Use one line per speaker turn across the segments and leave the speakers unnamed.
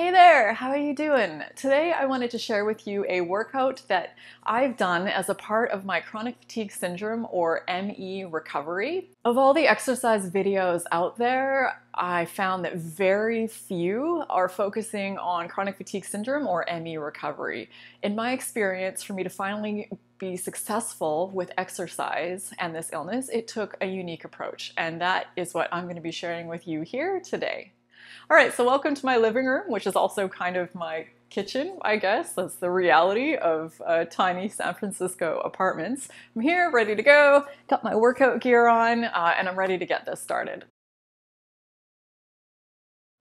Hey there, how are you doing? Today I wanted to share with you a workout that I've done as a part of my chronic fatigue syndrome or ME recovery. Of all the exercise videos out there, I found that very few are focusing on chronic fatigue syndrome or ME recovery. In my experience, for me to finally be successful with exercise and this illness, it took a unique approach, and that is what I'm going to be sharing with you here today. All right, so welcome to my living room, which is also kind of my kitchen, I guess. That's the reality of tiny San Francisco apartments. I'm here, ready to go, got my workout gear on, and I'm ready to get this started.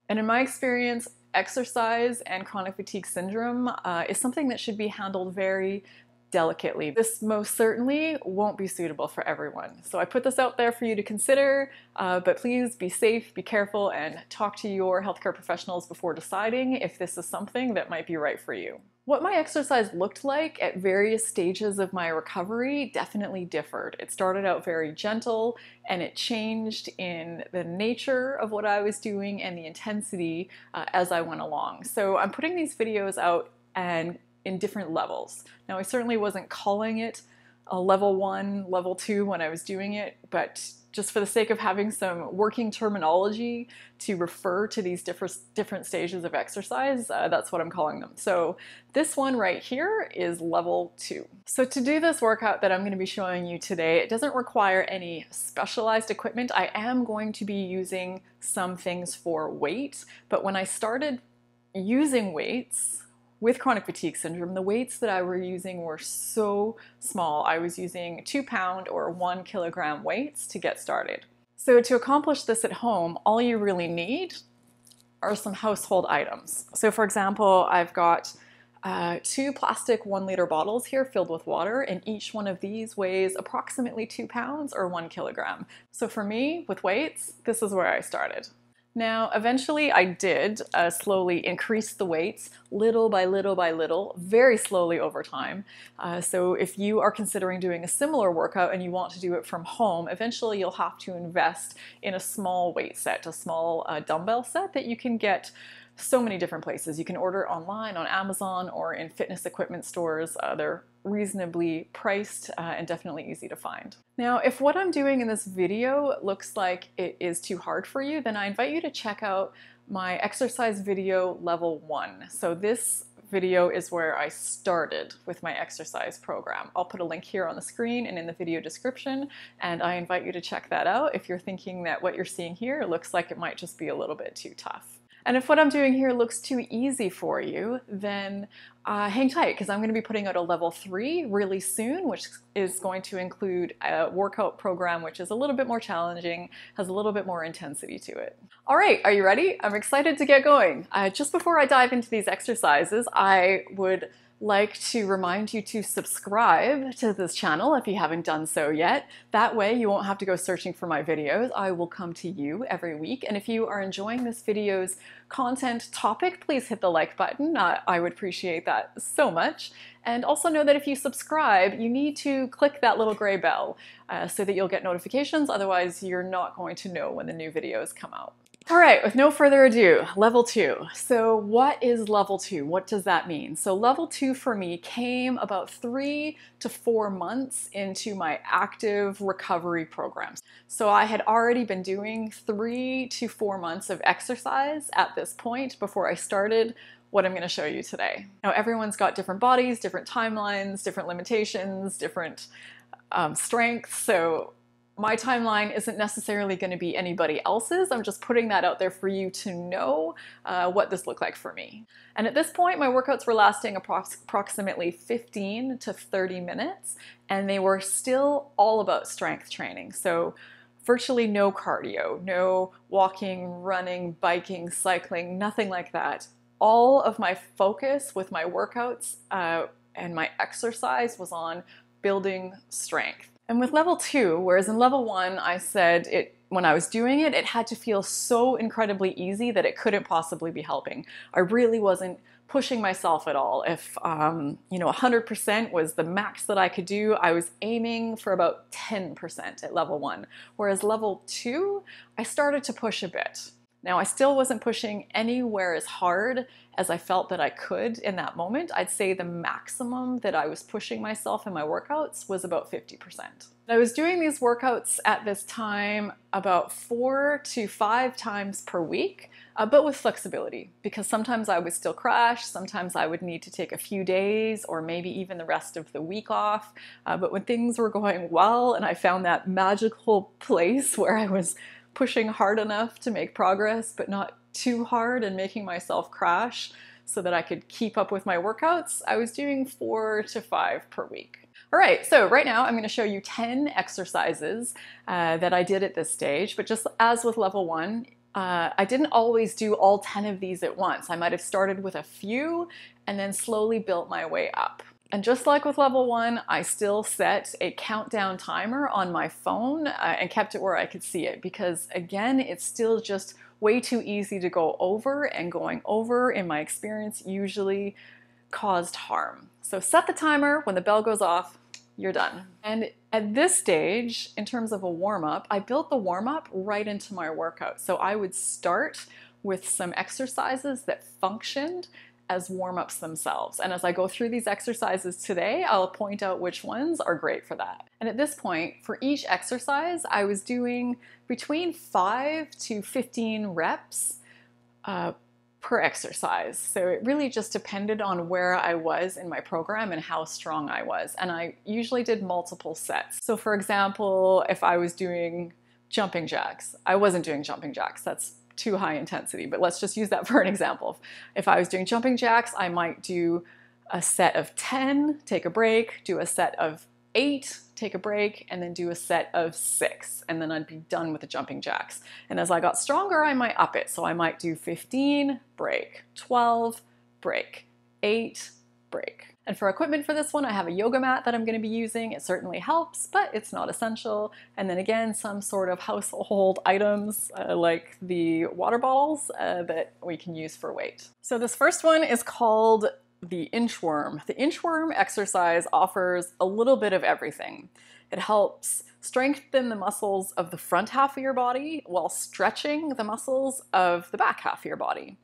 And in my experience, exercise and chronic fatigue syndrome is something that should be handled very delicately. This most certainly won't be suitable for everyone. So I put this out there for you to consider, but please be safe, be careful, and talk to your healthcare professionals before deciding if this is something that might be right for you. What my exercise looked like at various stages of my recovery definitely differed. It started out very gentle, and it changed in the nature of what I was doing and the intensity as I went along. So I'm putting these videos out and in different levels. Now, I certainly wasn't calling it a level 1, level 2 when I was doing it, but just for the sake of having some working terminology to refer to these different stages of exercise, that's what I'm calling them. So this one right here is level 2. So to do this workout that I'm going to be showing you today, it doesn't require any specialized equipment. I am going to be using some things for weight, but when I started using weights, with chronic fatigue syndrome, the weights that I were using were so small. I was using 2-pound or 1 kilogram weights to get started. So to accomplish this at home, all you really need are some household items. So for example, I've got 2 plastic 1-liter bottles here filled with water, and each one of these weighs approximately 2 pounds or 1 kilogram. So for me, with weights, this is where I started. Now, eventually I did slowly increase the weights little by little by little, very slowly over time. So if you are considering doing a similar workout and you want to do it from home, eventually you'll have to invest in a small weight set, a small dumbbell set that you can get so many different places. You can order online on Amazon or in fitness equipment stores. They're reasonably priced and definitely easy to find. Now, if what I'm doing in this video looks like it is too hard for you, then I invite you to check out my exercise video level 1. So this video is where I started with my exercise program. I'll put a link here on the screen and in the video description, and I invite you to check that out if you're thinking that what you're seeing here looks like it might just be a little bit too tough. And if what I'm doing here looks too easy for you, then hang tight, because I'm going to be putting out a level 3 really soon, which is going to include a workout program which is a little bit more challenging, has a little bit more intensity to it. All right, are you ready? I'm excited to get going. Just before I dive into these exercises, I would like to remind you to subscribe to this channel if you haven't done so yet. That way you won't have to go searching for my videos. I will come to you every week. And if you are enjoying this video's content topic, please hit the like button. I would appreciate that so much. And also know that if you subscribe, you need to click that little gray bell so that you'll get notifications. Otherwise, you're not going to know when the new videos come out. All right, with no further ado, level 2. So what is level 2? What does that mean? So level 2 for me came about 3 to 4 months into my active recovery programs. So I had already been doing 3 to 4 months of exercise at this point before I started what I'm going to show you today. Now, everyone's got different bodies, different timelines, different limitations, different strengths. So my timeline isn't necessarily going to be anybody else's. I'm just putting that out there for you to know what this looked like for me. And at this point, my workouts were lasting approximately 15 to 30 minutes, and they were still all about strength training. So virtually no cardio, no walking, running, biking, cycling, nothing like that. All of my focus with my workouts and my exercise was on building strength. And with level 2, whereas in level 1, I said when I was doing it, it had to feel so incredibly easy that it couldn't possibly be helping. I really wasn't pushing myself at all. If 100% was the max that I could do, I was aiming for about 10% at level 1. Whereas level 2, I started to push a bit. Now, I still wasn't pushing anywhere as hard as I felt that I could in that moment. I'd say the maximum that I was pushing myself in my workouts was about 50%. I was doing these workouts at this time about 4 to 5 times per week, but with flexibility, because sometimes I would still crash, sometimes I would need to take a few days or maybe even the rest of the week off. But when things were going well and I found that magical place where I was pushing hard enough to make progress, but not too hard and making myself crash so that I could keep up with my workouts, I was doing 4 to 5 per week. All right, so right now I'm going to show you 10 exercises that I did at this stage, but just as with level 1, I didn't always do all 10 of these at once. I might have started with a few and then slowly built my way up. And just like with level 1, I still set a countdown timer on my phone and kept it where I could see it, because again, it's still just way too easy to go over, and going over, in my experience, usually caused harm. So set the timer. When the bell goes off, you're done. And at this stage, in terms of a warm-up, I built the warm-up right into my workout. So I would start with some exercises that functioned as warm-ups themselves. And as I go through these exercises today, I'll point out which ones are great for that. And at this point, for each exercise, I was doing between 5 to 15 reps per exercise. So it really just depended on where I was in my program and how strong I was. And I usually did multiple sets. So for example, if I was doing jumping jacks, I wasn't doing jumping jacks. That's too high intensity, but let's just use that for an example. If I was doing jumping jacks, I might do a set of 10, take a break, do a set of 8, take a break, and then do a set of 6, and then I'd be done with the jumping jacks. And as I got stronger, I might up it. So I might do 15, break, 12, break, 8, break. And for equipment for this one, I have a yoga mat that I'm going to be using. It certainly helps, but it's not essential. And then again, some sort of household items like the water bottles that we can use for weight. So this first one is called the inchworm. The inchworm exercise offers a little bit of everything. It helps strengthen the muscles of the front half of your body while stretching the muscles of the back half of your body.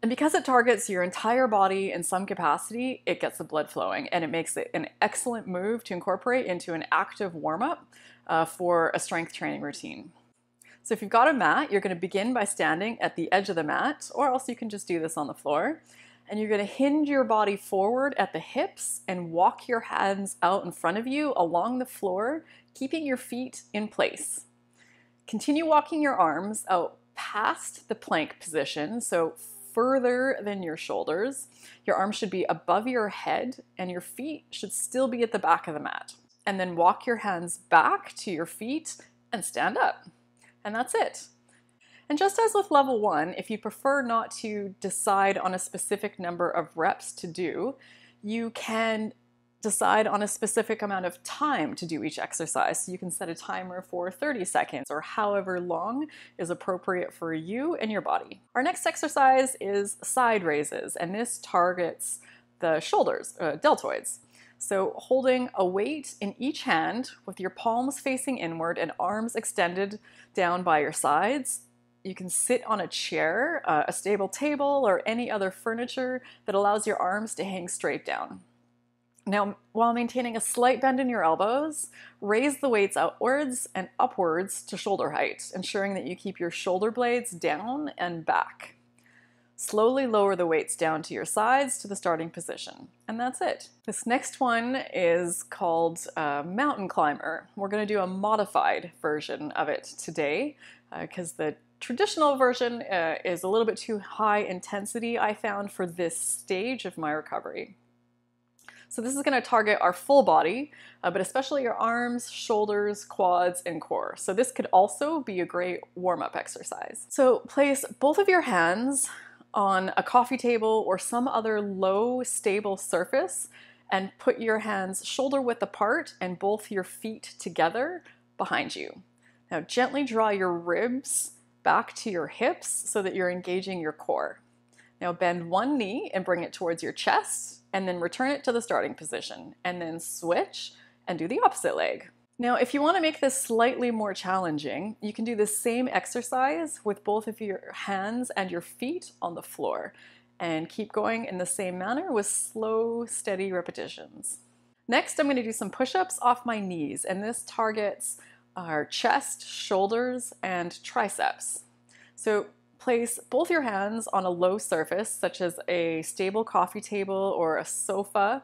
And because it targets your entire body in some capacity, it gets the blood flowing, and it makes it an excellent move to incorporate into an active warm-up for a strength training routine. So if you've got a mat, you're going to begin by standing at the edge of the mat, or else you can just do this on the floor. And you're going to hinge your body forward at the hips and walk your hands out in front of you along the floor, keeping your feet in place. Continue walking your arms out past the plank position, so further than your shoulders. Your arms should be above your head and your feet should still be at the back of the mat. And then walk your hands back to your feet and stand up. And that's it. And just as with level 1, if you prefer not to decide on a specific number of reps to do, you can decide on a specific amount of time to do each exercise. So you can set a timer for 30 seconds or however long is appropriate for you and your body. Our next exercise is side raises, and this targets the shoulders, deltoids. So holding a weight in each hand with your palms facing inward and arms extended down by your sides. You can sit on a chair, a stable table, or any other furniture that allows your arms to hang straight down. Now, while maintaining a slight bend in your elbows, raise the weights outwards and upwards to shoulder height, ensuring that you keep your shoulder blades down and back. Slowly lower the weights down to your sides to the starting position. And that's it. This next one is called Mountain Climber. We're going to do a modified version of it today because the traditional version is a little bit too high intensity, I found, for this stage of my recovery. So this is going to target our full body, but especially your arms, shoulders, quads, and core. So this could also be a great warm-up exercise. So place both of your hands on a coffee table or some other low, stable surface and put your hands shoulder width apart and both your feet together behind you. Now gently draw your ribs back to your hips so that you're engaging your core. Now bend one knee and bring it towards your chest, and then return it to the starting position, and then switch and do the opposite leg. Now, if you want to make this slightly more challenging, you can do the same exercise with both of your hands and your feet on the floor, and keep going in the same manner with slow, steady repetitions. Next, I'm going to do some push-ups off my knees, and this targets our chest, shoulders, and triceps. So place both your hands on a low surface, such as a stable coffee table or a sofa,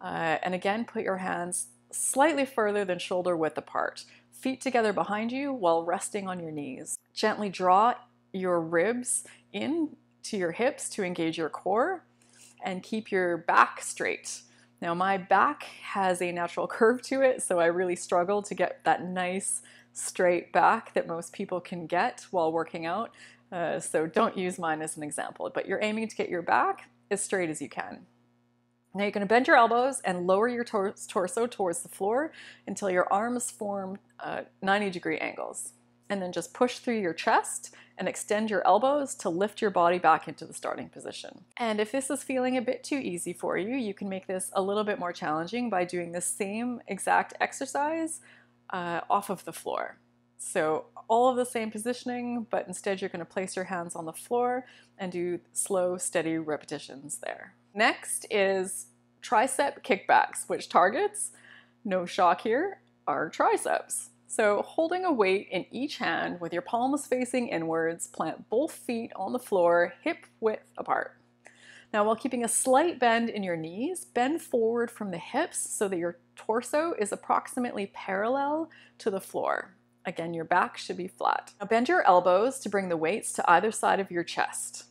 and again, put your hands slightly further than shoulder width apart. Feet together behind you while resting on your knees. Gently draw your ribs in to your hips to engage your core, and keep your back straight. Now my back has a natural curve to it, so I really struggle to get that nice straight back that most people can get while working out. So don't use mine as an example, but you're aiming to get your back as straight as you can. Now you're going to bend your elbows and lower your torso towards the floor until your arms form 90-degree angles. And then just push through your chest and extend your elbows to lift your body back into the starting position. And if this is feeling a bit too easy for you, you can make this a little bit more challenging by doing the same exact exercise off of the floor. So all of the same positioning, but instead you're going to place your hands on the floor and do slow, steady repetitions there. Next is tricep kickbacks, which targets, no shock here, our triceps. So holding a weight in each hand with your palms facing inwards, plant both feet on the floor, hip width apart. Now while keeping a slight bend in your knees, bend forward from the hips so that your torso is approximately parallel to the floor. Again, your back should be flat. Now bend your elbows to bring the weights to either side of your chest.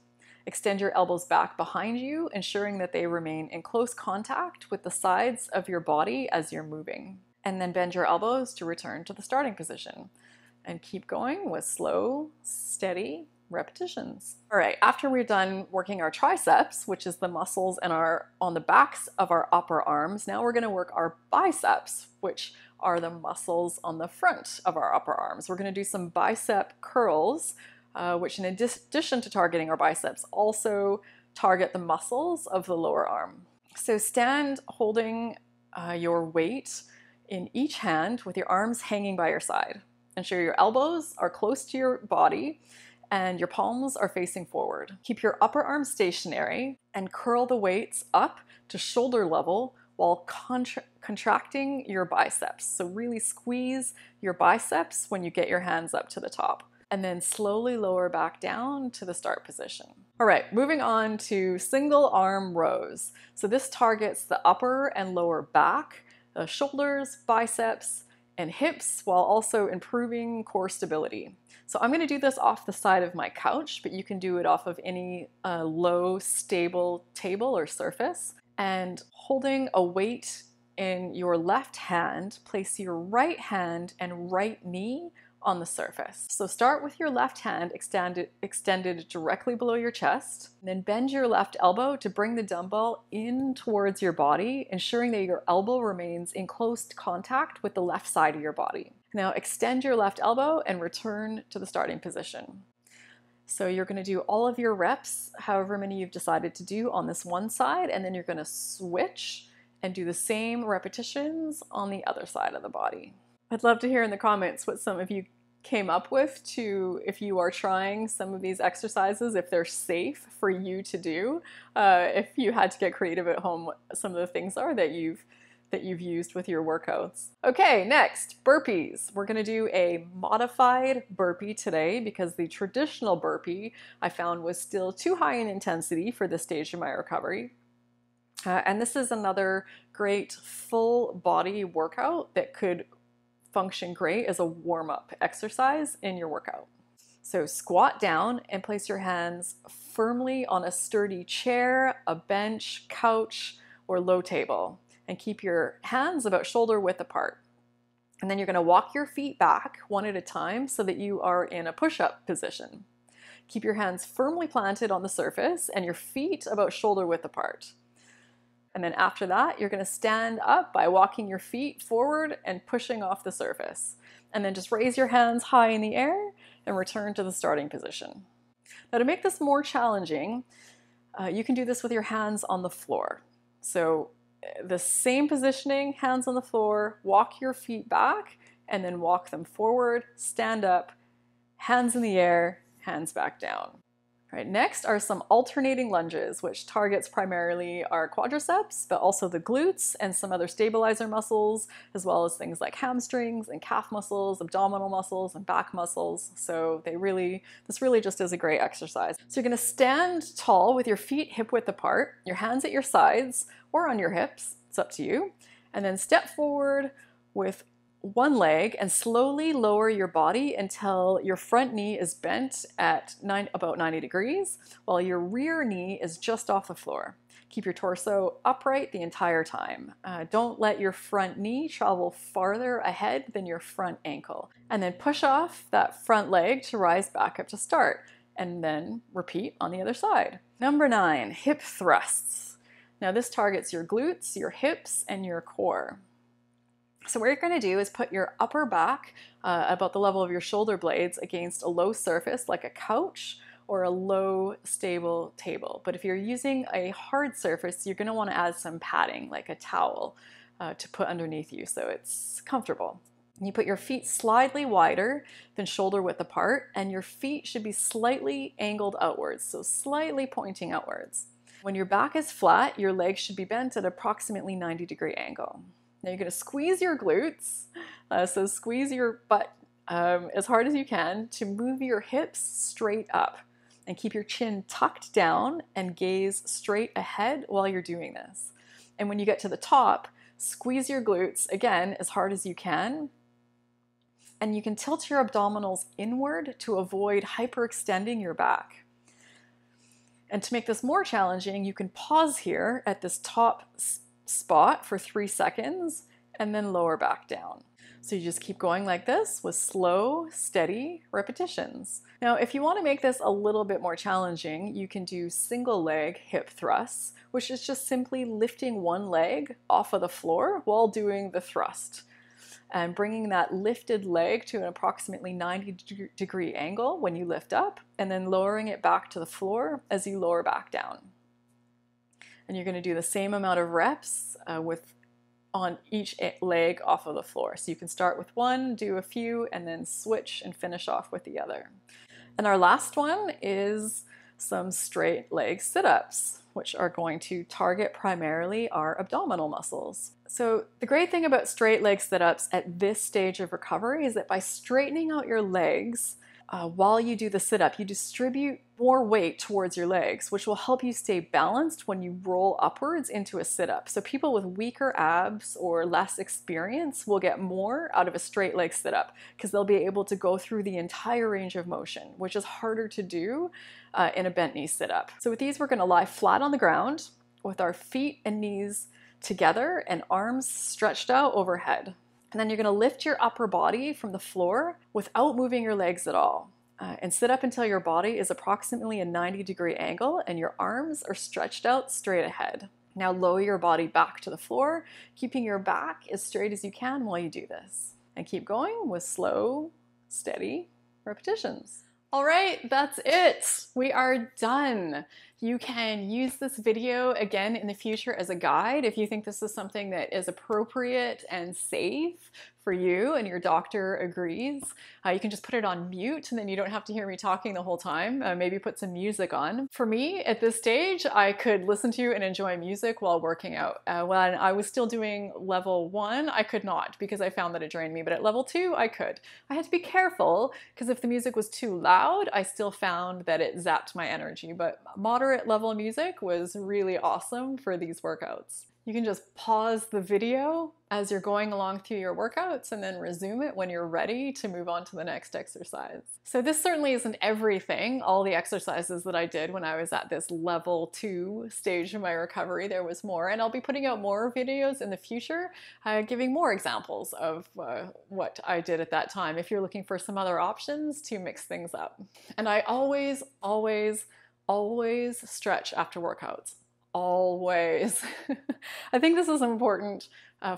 Extend your elbows back behind you, ensuring that they remain in close contact with the sides of your body as you're moving. And then bend your elbows to return to the starting position. And keep going with slow, steady repetitions. All right, after we're done working our triceps, which is the muscles on the backs of our upper arms, now we're going to work our biceps, which are the muscles on the front of our upper arms. We're going to do some bicep curls, which in addition to targeting our biceps, also target the muscles of the lower arm. So stand holding your weight in each hand with your arms hanging by your side. Ensure your elbows are close to your body and your palms are facing forward. Keep your upper arm stationary and curl the weights up to shoulder level while contracting your biceps. So really squeeze your biceps when you get your hands up to the top, and then slowly lower back down to the start position. All right, moving on to single arm rows. So this targets the upper and lower back, the shoulders, biceps, and hips, while also improving core stability. So I'm going to do this off the side of my couch, but you can do it off of any low, stable table or surface. And holding a weight in your left hand, place your right hand and right knee on the surface. So start with your left hand extended directly below your chest, and then bend your left elbow to bring the dumbbell in towards your body, ensuring that your elbow remains in close contact with the left side of your body. Now extend your left elbow and return to the starting position. So you're going to do all of your reps, however many you've decided to do, on this one side, and then you're going to switch and do the same repetitions on the other side of the body. I'd love to hear in the comments what some of you came up with if you are trying some of these exercises, if they're safe for you to do, if you had to get creative at home, what some of the things are that you've used with your workouts. Okay, next, burpees. We're gonna do a modified burpee today because the traditional burpee I found was still too high in intensity for this stage of my recovery. And this is another great full body workout that could function great as a warm-up exercise in your workout. So squat down and place your hands firmly on a sturdy chair, a bench, couch, or low table, and keep your hands about shoulder width apart. And then you're going to walk your feet back one at a time so that you are in a push-up position. Keep your hands firmly planted on the surface and your feet about shoulder width apart. And then after that, you're going to stand up by walking your feet forward and pushing off the surface. And then just raise your hands high in the air and return to the starting position. Now to make this more challenging, you can do this with your hands on the floor. So the same positioning, hands on the floor, walk your feet back, and then walk them forward, stand up, hands in the air, hands back down. All right, next are some alternating lunges, which targets primarily our quadriceps, but also the glutes and some other stabilizer muscles, as well as things like hamstrings and calf muscles, abdominal muscles, and back muscles. So this really just is a great exercise. So you're gonna stand tall with your feet hip width apart, your hands at your sides or on your hips, it's up to you, and then step forward with one leg and slowly lower your body until your front knee is bent at about 90 degrees, while your rear knee is just off the floor. Keep your torso upright the entire time. Don't let your front knee travel farther ahead than your front ankle. And then push off that front leg to rise back up to start, and then repeat on the other side. Number 9, hip thrusts. Now this targets your glutes, your hips, and your core. So what you're going to do is put your upper back about the level of your shoulder blades against a low surface like a couch or a low stable table. But if you're using a hard surface, you're going to want to add some padding like a towel to put underneath you so it's comfortable. You put your feet slightly wider than shoulder width apart, and your feet should be slightly angled outwards, so slightly pointing outwards. When your back is flat, your legs should be bent at approximately 90-degree angle. Now you're going to squeeze your glutes, so squeeze your butt as hard as you can to move your hips straight up, and keep your chin tucked down and gaze straight ahead while you're doing this. And when you get to the top, squeeze your glutes again as hard as you can, and you can tilt your abdominals inward to avoid hyperextending your back. And to make this more challenging, you can pause here at this top spot for 3 seconds and then lower back down. So you just keep going like this with slow, steady repetitions. Now, if you want to make this a little bit more challenging, you can do single leg hip thrusts, which is just simply lifting one leg off of the floor while doing the thrust, and bringing that lifted leg to an approximately 90-degree angle when you lift up, and then lowering it back to the floor as you lower back down. And you're going to do the same amount of reps on each leg off of the floor. So you can start with one, do a few, and then switch and finish off with the other. And our last one is some straight leg sit-ups, which are going to target primarily our abdominal muscles. So the great thing about straight leg sit-ups at this stage of recovery is that by straightening out your legs, while you do the sit-up, you distribute more weight towards your legs, which will help you stay balanced when you roll upwards into a sit-up. So people with weaker abs or less experience will get more out of a straight leg sit-up because they'll be able to go through the entire range of motion, which is harder to do in a bent knee sit-up. So with these, we're going to lie flat on the ground with our feet and knees together and arms stretched out overhead. And then you're going to lift your upper body from the floor without moving your legs at all. And sit up until your body is approximately a 90-degree angle and your arms are stretched out straight ahead. Now lower your body back to the floor, keeping your back as straight as you can while you do this. And keep going with slow, steady repetitions. All right, that's it. We are done. You can use this video again in the future as a guide if you think this is something that is appropriate and safe for you and your doctor agrees. You can just put it on mute and then you don't have to hear me talking the whole time. Maybe put some music on. For me, at this stage, I could listen to and enjoy music while working out. When I was still doing level 1, I could not because I found that it drained me, but at level 2, I could. I had to be careful because if the music was too loud, I still found that it zapped my energy, but moderate level music was really awesome for these workouts. You can just pause the video as you're going along through your workouts and then resume it when you're ready to move on to the next exercise. So this certainly isn't everything, all the exercises that I did when I was at this level 2 stage of my recovery. There was more, and I'll be putting out more videos in the future, giving more examples of what I did at that time if you're looking for some other options to mix things up. And I always stretch after workouts. Always. I think this is important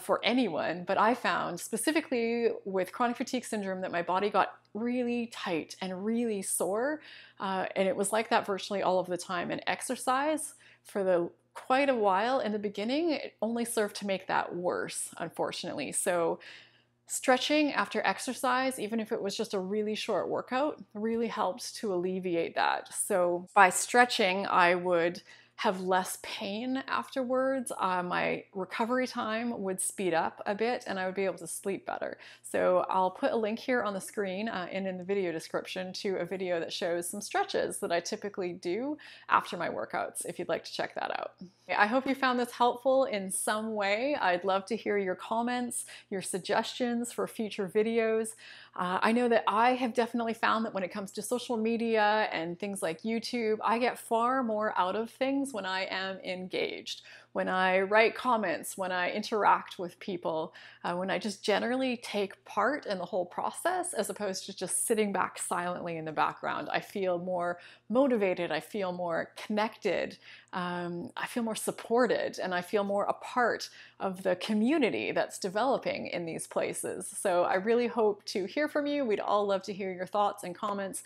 for anyone, but I found specifically with chronic fatigue syndrome that my body got really tight and really sore, and it was like that virtually all of the time. And exercise for quite a while in the beginning, it only served to make that worse, unfortunately. So Stretching after exercise, even if it was just a really short workout, really helps to alleviate that. So by stretching, I would have less pain afterwards. My recovery time would speed up a bit and I would be able to sleep better. So I'll put a link here on the screen and in the video description to a video that shows some stretches that I typically do after my workouts, if you'd like to check that out. I hope you found this helpful in some way. I'd love to hear your comments, your suggestions for future videos. I know that I have definitely found that when it comes to social media and things like YouTube, I get far more out of things when I am engaged, when I write comments, when I interact with people, when I just generally take part in the whole process as opposed to just sitting back silently in the background. I feel more motivated, I feel more connected, I feel more supported, and I feel more a part of the community that's developing in these places. So I really hope to hear from you. We'd all love to hear your thoughts and comments.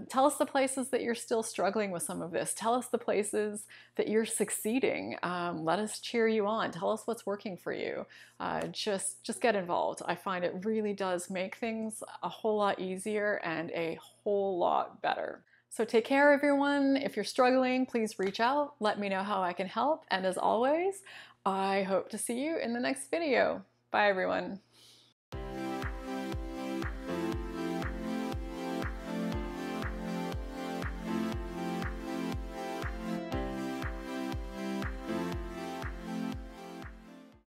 Tell us the places that you're still struggling with some of this. Tell us the places that you're succeeding. Let us cheer you on. Tell us what's working for you. Just get involved. I find it really does make things a whole lot easier and a whole lot better. So take care, everyone. If you're struggling, please reach out. Let me know how I can help. And as always, I hope to see you in the next video. Bye, everyone.